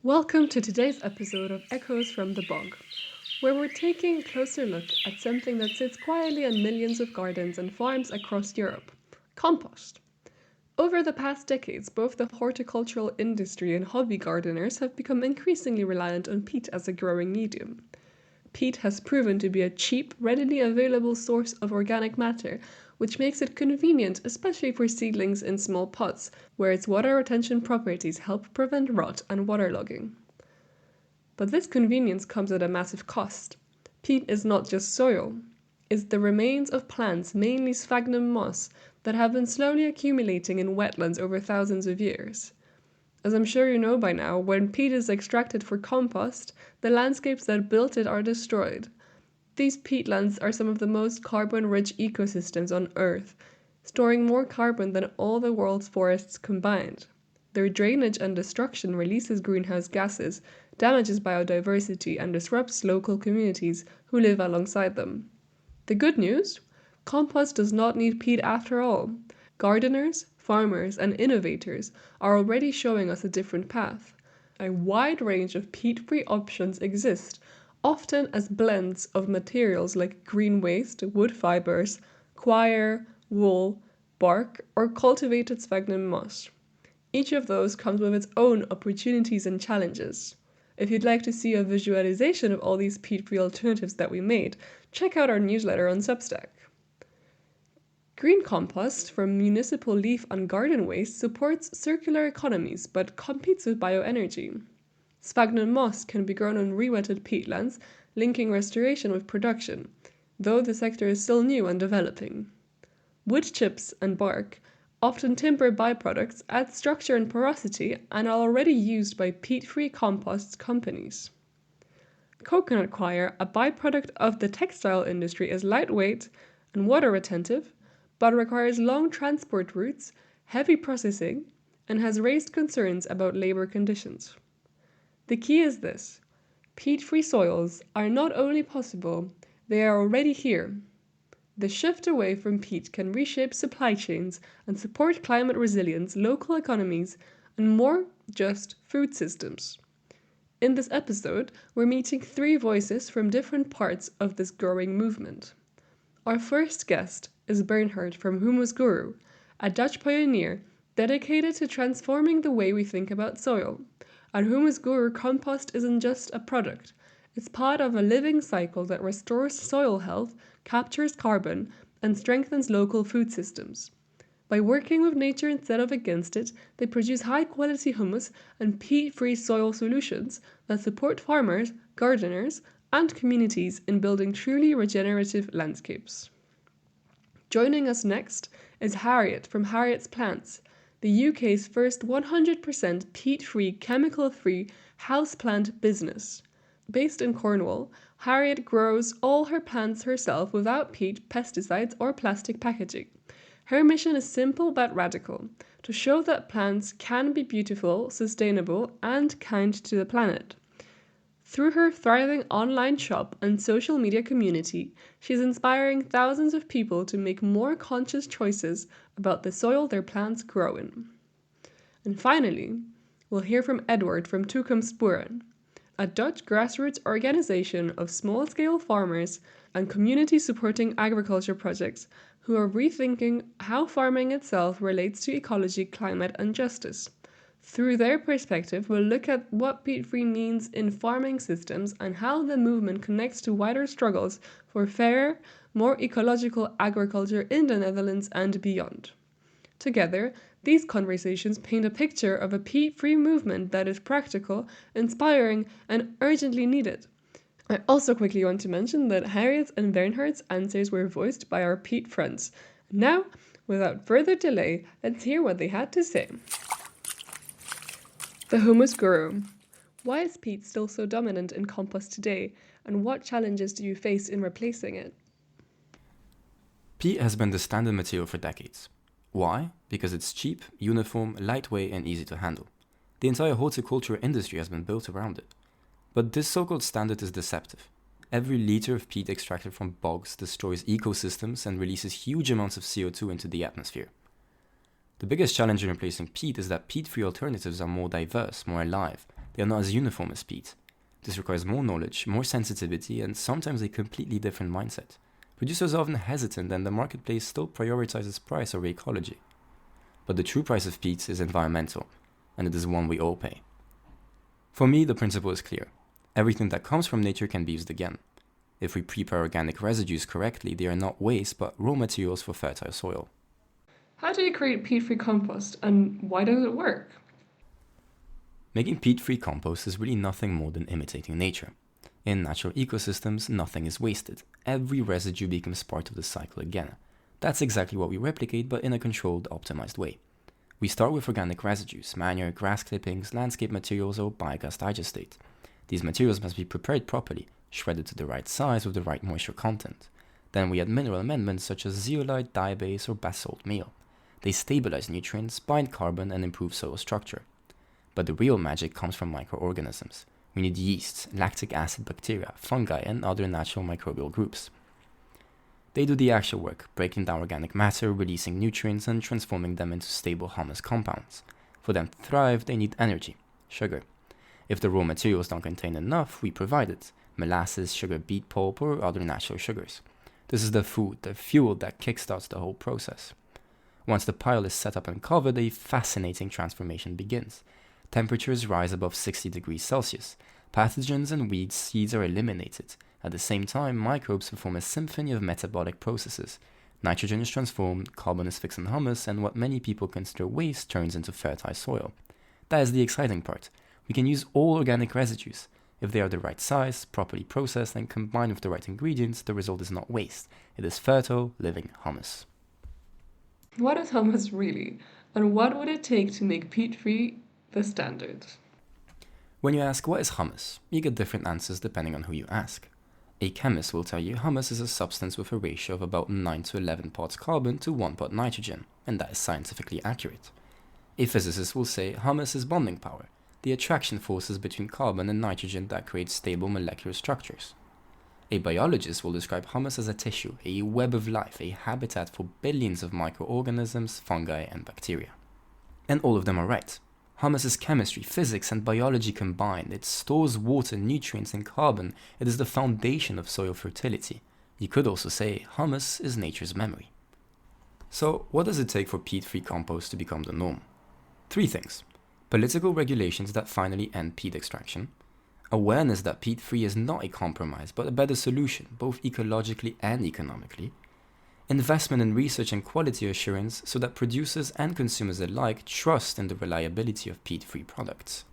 Welcome to today's episode of Echoes from the Bog, where we're taking a closer look at something that sits quietly on millions of gardens and farms across Europe: compost. Over the past decades, both the horticultural industry and hobby gardeners have become increasingly reliant on peat as a growing medium. Peat has proven to be a cheap, readily available source of organic matter, which makes it convenient, especially for seedlings in small pots, where its water retention properties help prevent rot and waterlogging. But this convenience comes at a massive cost. Peat is not just soil. It's the remains of plants, mainly sphagnum moss, that have been slowly accumulating in wetlands over thousands of years. As I'm sure you know by now, when peat is extracted for compost, the landscapes that built it are destroyed. These peatlands are some of the most carbon-rich ecosystems on Earth, storing more carbon than all the world's forests combined. Their drainage and destruction releases greenhouse gases, damages biodiversity, and disrupts local communities who live alongside them. The good news? Compost does not need peat after all. Gardeners, farmers, and innovators are already showing us a different path. A wide range of peat-free options exist, often as blends of materials like green waste, wood fibers, coir, wool, bark, or cultivated sphagnum moss. Each of those comes with its own opportunities and challenges. If you'd like to see a visualization of all these peat-free alternatives that we made, check out our newsletter on Substack. Green compost from municipal leaf and garden waste supports circular economies but competes with bioenergy. Sphagnum moss can be grown on re-wetted peatlands, linking restoration with production, though the sector is still new and developing. Wood chips and bark, often timber byproducts, add structure and porosity and are already used by peat-free compost companies. Coconut coir, a byproduct of the textile industry, is lightweight and water retentive, but requires long transport routes, heavy processing, and has raised concerns about labor conditions. The key is this: peat-free soils are not only possible, they are already here. The shift away from peat can reshape supply chains and support climate resilience, local economies, and more just food systems. In this episode, we're meeting three voices from different parts of this growing movement. Our first guest is Bernhard from Humus Guru, a Dutch pioneer dedicated to transforming the way we think about soil. At Humus Guru, compost isn't just a product. It's part of a living cycle that restores soil health, captures carbon, and strengthens local food systems. By working with nature instead of against it, they produce high-quality humus and peat-free soil solutions that support farmers, gardeners, and communities in building truly regenerative landscapes. Joining us next is Harriet from Harriet's Plants, the UK's first 100% peat-free, chemical-free houseplant business. Based in Cornwall, Harriet grows all her plants herself without peat, pesticides, or plastic packaging. Her mission is simple but radical: to show that plants can be beautiful, sustainable, and kind to the planet. Through her thriving online shop and social media community, she's inspiring thousands of people to make more conscious choices about the soil their plants grow in. And finally, we'll hear from Edward from Toekomstboeren, a Dutch grassroots organization of small-scale farmers and community-supporting agriculture projects who are rethinking how farming itself relates to ecology, climate, and justice. Through their perspective, we'll look at what peat-free means in farming systems and how the movement connects to wider struggles for fairer, more ecological agriculture in the Netherlands and beyond. Together, these conversations paint a picture of a peat-free movement that is practical, inspiring, and urgently needed. I also quickly want to mention that Harriet's and Bernhard's answers were voiced by our peat friends. Now, without further delay, let's hear what they had to say. The Humus Guru. Why is peat still so dominant in compost today, and what challenges do you face in replacing it? Peat has been the standard material for decades. Why? Because it's cheap, uniform, lightweight, and easy to handle. The entire horticulture industry has been built around it. But this so-called standard is deceptive. Every liter of peat extracted from bogs destroys ecosystems and releases huge amounts of CO2 into the atmosphere. The biggest challenge in replacing peat is that peat-free alternatives are more diverse, more alive. They are not as uniform as peat. This requires more knowledge, more sensitivity, and sometimes a completely different mindset. Producers are often hesitant and the marketplace still prioritizes price over ecology. But the true price of peat is environmental, and it is one we all pay. For me, the principle is clear. Everything that comes from nature can be used again. If we prepare organic residues correctly, they are not waste but raw materials for fertile soil. How do you create peat-free compost, and why does it work? Making peat-free compost is really nothing more than imitating nature. In natural ecosystems, nothing is wasted. Every residue becomes part of the cycle again. That's exactly what we replicate, but in a controlled, optimized way. We start with organic residues, manure, grass clippings, landscape materials, or biogas digestate. These materials must be prepared properly, shredded to the right size with the right moisture content. Then we add mineral amendments such as zeolite, diabase, or basalt meal. They stabilize nutrients, bind carbon, and improve soil structure. But the real magic comes from microorganisms. We need yeasts, lactic acid bacteria, fungi, and other natural microbial groups. They do the actual work, breaking down organic matter, releasing nutrients, and transforming them into stable humus compounds. For them to thrive, they need energy, sugar. If the raw materials don't contain enough, we provide it: molasses, sugar beet pulp, or other natural sugars. This is the food, the fuel that kickstarts the whole process. Once the pile is set up and covered, a fascinating transformation begins. Temperatures rise above 60 degrees Celsius. Pathogens and weed seeds are eliminated. At the same time, microbes perform a symphony of metabolic processes. Nitrogen is transformed, carbon is fixed in humus, and what many people consider waste turns into fertile soil. That is the exciting part. We can use all organic residues. If they are the right size, properly processed, and combined with the right ingredients, the result is not waste. It is fertile, living humus. What is humus really, and what would it take to make peat-free the standard? When you ask what is humus, you get different answers depending on who you ask. A chemist will tell you humus is a substance with a ratio of about 9 to 11 parts carbon to 1 part nitrogen, and that is scientifically accurate. A physicist will say humus is bonding power, the attraction forces between carbon and nitrogen that create stable molecular structures. A biologist will describe humus as a tissue, a web of life, a habitat for billions of microorganisms, fungi, and bacteria. And all of them are right. Humus is chemistry, physics, and biology combined. It stores water, nutrients, and carbon. It is the foundation of soil fertility. You could also say humus is nature's memory. So, what does it take for peat-free compost to become the norm? 3 things. Political regulations that finally end peat extraction. Awareness that peat-free is not a compromise, but a better solution, both ecologically and economically. Investment in research and quality assurance so that producers and consumers alike trust in the reliability of peat-free products.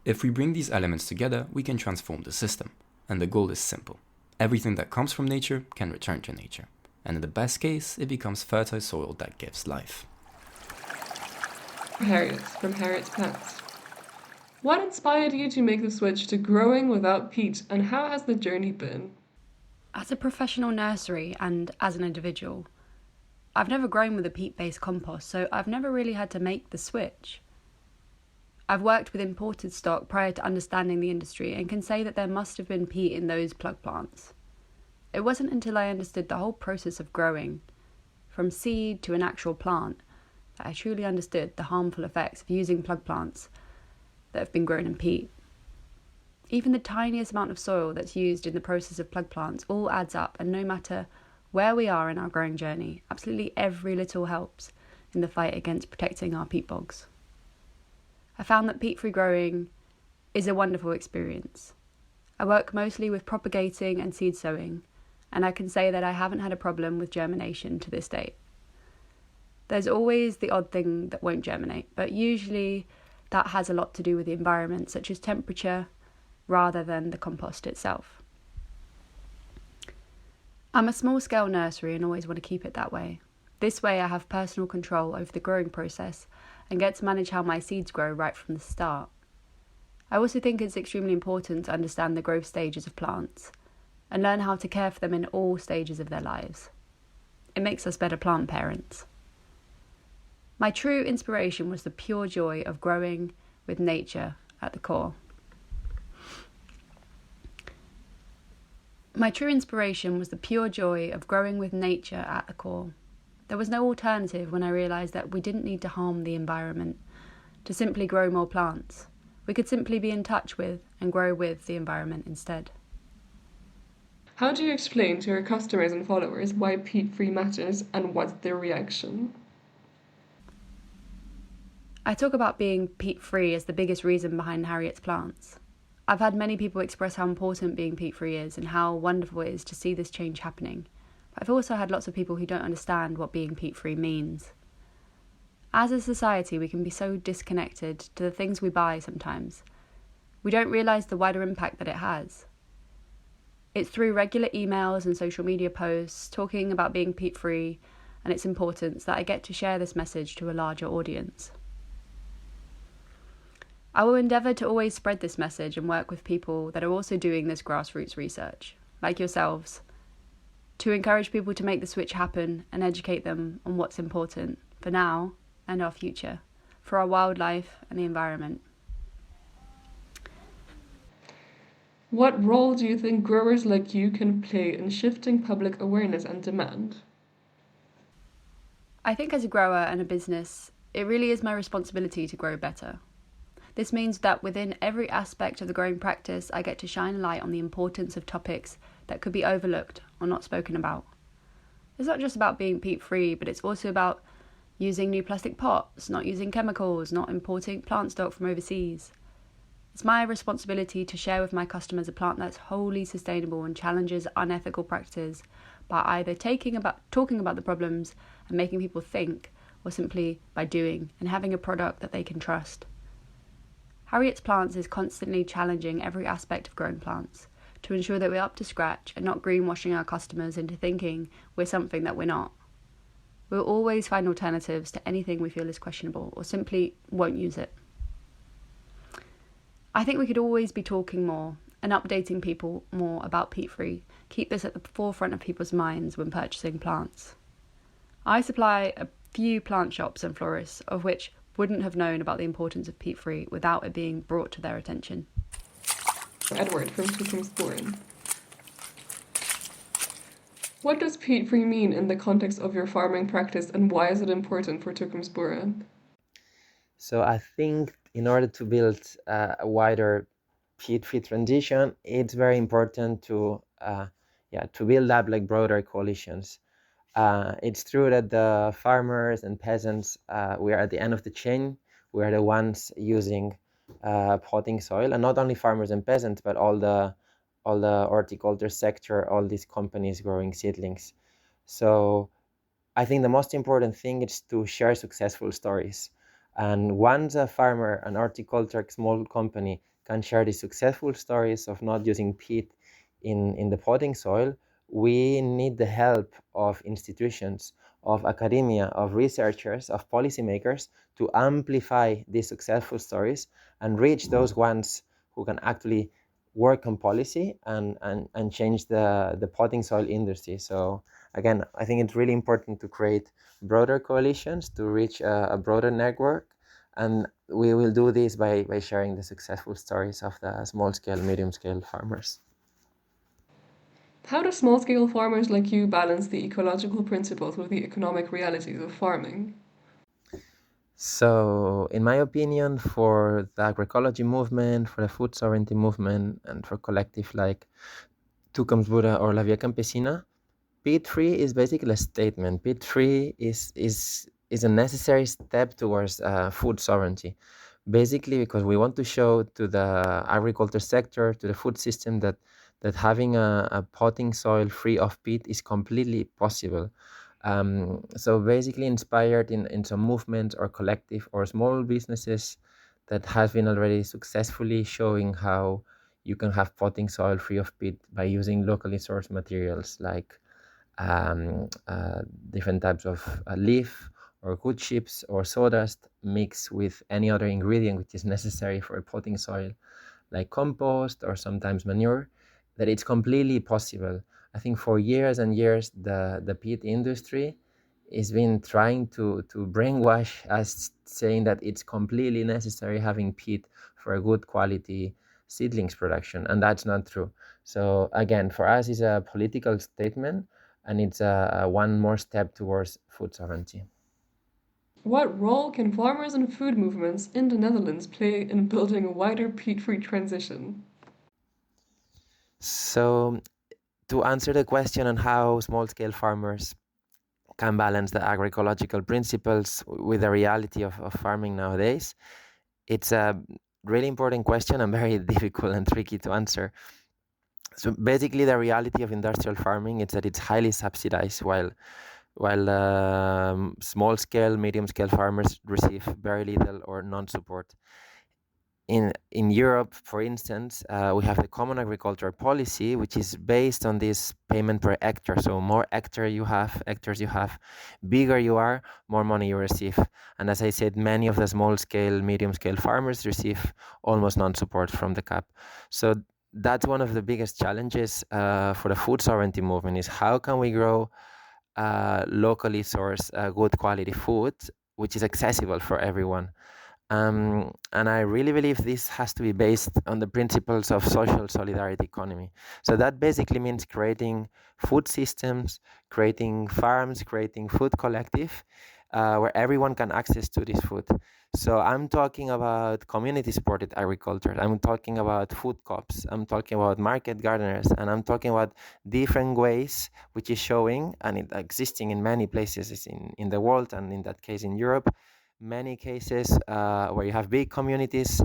If we bring these elements together, we can transform the system. And the goal is simple. Everything that comes from nature can return to nature. And in the best case, it becomes fertile soil that gives life. Harriet from Harriet's Plants. What inspired you to make the switch to growing without peat, and how has the journey been? As a professional nursery and as an individual, I've never grown with a peat-based compost, so I've never really had to make the switch. I've worked with imported stock prior to understanding the industry and can say that there must have been peat in those plug plants. It wasn't until I understood the whole process of growing, from seed to an actual plant, that I truly understood the harmful effects of using plug plants that have been grown in peat. Even the tiniest amount of soil that's used in the process of plug plants all adds up, and no matter where we are in our growing journey, absolutely every little helps in the fight against protecting our peat bogs. I found that peat-free growing is a wonderful experience. I work mostly with propagating and seed sowing, and I can say that I haven't had a problem with germination to this date. There's always the odd thing that won't germinate, but usually that has a lot to do with the environment, such as temperature, rather than the compost itself. I'm a small-scale nursery and always want to keep it that way. This way I have personal control over the growing process and get to manage how my seeds grow right from the start. I also think it's extremely important to understand the growth stages of plants and learn how to care for them in all stages of their lives. It makes us better plant parents. My true inspiration was the pure joy of growing with nature at the core. My true inspiration was the pure joy of growing with nature at the core. There was no alternative when I realised that we didn't need to harm the environment to simply grow more plants. We could simply be in touch with and grow with the environment instead. How do you explain to your customers and followers why peat-free matters and what's their reaction? I talk about being peat-free as the biggest reason behind Harriet's plants. I've had many people express how important being peat-free is and how wonderful it is to see this change happening. But I've also had lots of people who don't understand what being peat-free means. As a society, we can be so disconnected to the things we buy sometimes. We don't realise the wider impact that it has. It's through regular emails and social media posts talking about being peat-free and its importance that I get to share this message to a larger audience. I will endeavour to always spread this message and work with people that are also doing this grassroots research, like yourselves, to encourage people to make the switch happen and educate them on what's important for now and our future, for our wildlife and the environment. What role do you think growers like you can play in shifting public awareness and demand? I think as a grower and a business, it really is my responsibility to grow better. This means that within every aspect of the growing practice, I get to shine a light on the importance of topics that could be overlooked or not spoken about. It's not just about being peat-free, but it's also about using new plastic pots, not using chemicals, not importing plant stock from overseas. It's my responsibility to share with my customers a plant that's wholly sustainable and challenges unethical practices by either talking about the problems and making people think, or simply by doing and having a product that they can trust. Harriet's Plants is constantly challenging every aspect of growing plants to ensure that we're up to scratch and not greenwashing our customers into thinking we're something that we're not. We'll always find alternatives to anything we feel is questionable or simply won't use it. I think we could always be talking more and updating people more about peat-free. Keep this at the forefront of people's minds when purchasing plants. I supply a few plant shops and florists of which wouldn't have known about the importance of peat-free without it being brought to their attention. Edward from Toekomstboeren. What does peat-free mean in the context of your farming practice and why is it important for Toekomstboeren? So I think in order to build a wider peat-free transition, it's very important to build up like broader coalitions. It's true that the farmers and peasants, we are at the end of the chain. We are the ones using potting soil, and not only farmers and peasants, but all the horticulture sector, all these companies growing seedlings. So I think the most important thing is to share successful stories. And once a farmer, an horticulture small company can share the successful stories of not using peat in the potting soil, we need the help of institutions, of academia, of researchers, of policymakers to amplify these successful stories and reach those ones who can actually work on policy and change the potting soil industry. So again, I think it's really important to create broader coalitions to reach a broader network. And we will do this by sharing the successful stories of the small-scale, medium-scale farmers. How do small-scale farmers like you balance the ecological principles with the economic realities of farming? So, in my opinion, for the agroecology movement, for the food sovereignty movement, and for collective like Toekomstboeren or La Via Campesina, peat-free is basically a statement. Peat-free is a necessary step towards food sovereignty. Basically, because we want to show to the agriculture sector, to the food system, that having a potting soil free of peat is completely possible. So basically inspired in some movements or collective or small businesses that has been already successfully showing how you can have potting soil free of peat by using locally sourced materials like different types of leaf or wood chips or sawdust mixed with any other ingredient which is necessary for a potting soil, like compost or sometimes manure, that it's completely possible. I think for years and years, the peat industry has been trying to brainwash us, saying that it's completely necessary having peat for a good quality seedlings production, and that's not true. So again, for us, it's a political statement, and it's a one more step towards food sovereignty. What role can farmers and food movements in the Netherlands play in building a wider peat-free transition? So, to answer the question on how small scale farmers can balance the agroecological principles with the reality of farming nowadays, it's a really important question and very difficult and tricky to answer. So basically, the reality of industrial farming is that it's highly subsidized, while small scale, medium scale farmers receive very little or non support. In Europe, for instance, we have the Common Agricultural Policy, which is based on this payment per hectare. So more hectares you have, bigger you are, more money you receive. And as I said, many of the small scale, medium scale farmers receive almost non-support from the CAP. So that's one of the biggest challenges for the food sovereignty movement, is how can we grow locally sourced good quality food, which is accessible for everyone. And I really believe this has to be based on the principles of social solidarity economy. So that basically means creating food systems, creating farms, creating food collective, where everyone can access to this food. So I'm talking about community-supported agriculture. I'm talking about food co-ops. I'm talking about market gardeners, and I'm talking about different ways, which is showing and it existing in many places in the world, and in that case in Europe, many cases where you have big communities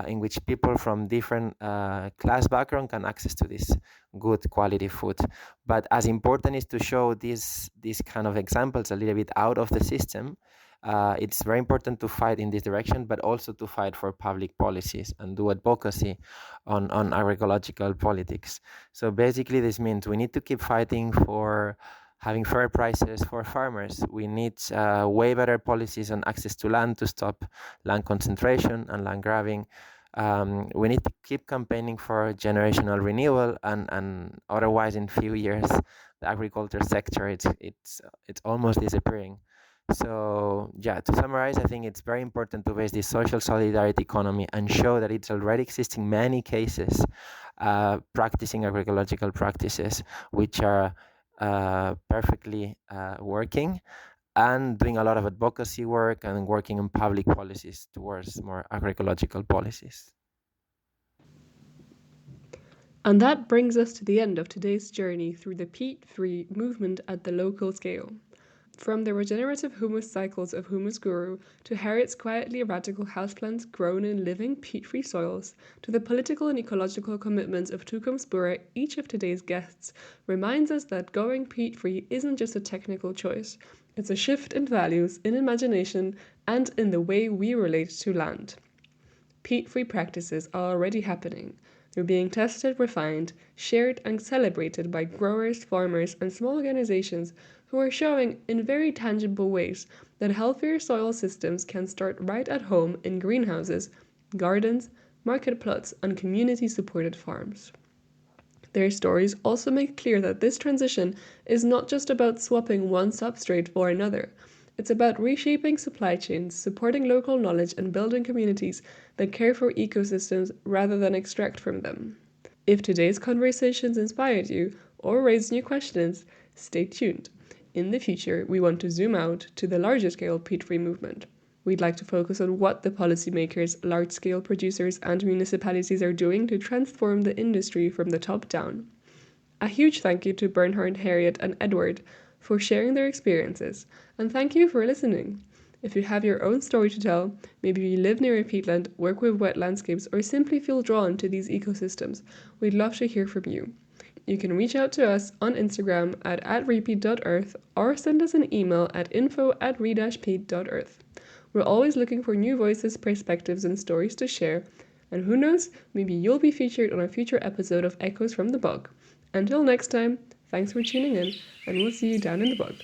in which people from different class background can access to this good quality food. But as important is to show these kind of examples a little bit out of the system. It's very important to fight in this direction, but also to fight for public policies and do advocacy on agroecological politics. So basically this means we need to keep fighting for having fair prices for farmers. We need way better policies on access to land to stop land concentration and land grabbing. We need to keep campaigning for generational renewal, and otherwise in few years the agriculture sector it's almost disappearing. So yeah, to summarize, I think it's very important to base this social solidarity economy and show that it's already existing many cases practicing agroecological practices which are perfectly working, and doing a lot of advocacy work and working on public policies towards more agroecological policies. And that brings us to the end of today's journey through the peat-free movement at the local scale. From the regenerative humus cycles of Humus Guru to Harriet's quietly radical houseplants grown in living peat-free soils, to the political and ecological commitments of Toekomstboeren, each of today's guests reminds us that going peat-free isn't just a technical choice. It's a shift in values, in imagination, and in the way we relate to land. Peat-free practices are already happening. They're being tested, refined, shared, and celebrated by growers, farmers, and small organizations who are showing in very tangible ways that healthier soil systems can start right at home in greenhouses, gardens, market plots, and community-supported farms. Their stories also make clear that this transition is not just about swapping one substrate for another. It's about reshaping supply chains, supporting local knowledge, and building communities that care for ecosystems rather than extract from them. If today's conversations inspired you or raised new questions, stay tuned. In the future, we want to zoom out to the larger scale peat-free movement. We'd like to focus on what the policymakers, large-scale producers, and municipalities are doing to transform the industry from the top down. A huge thank you to Bernhard, Harriet, and Edward for sharing their experiences, and thank you for listening. If you have your own story to tell, maybe you live near a peatland, work with wet landscapes, or simply feel drawn to these ecosystems, we'd love to hear from you. You can reach out to us on Instagram at @repeat.earth or send us an email at info@re-peat.earth. We're always looking for new voices, perspectives, and stories to share, and who knows, maybe you'll be featured on a future episode of Echoes from the Bog. Until next time, thanks for tuning in, and we'll see you down in the bog.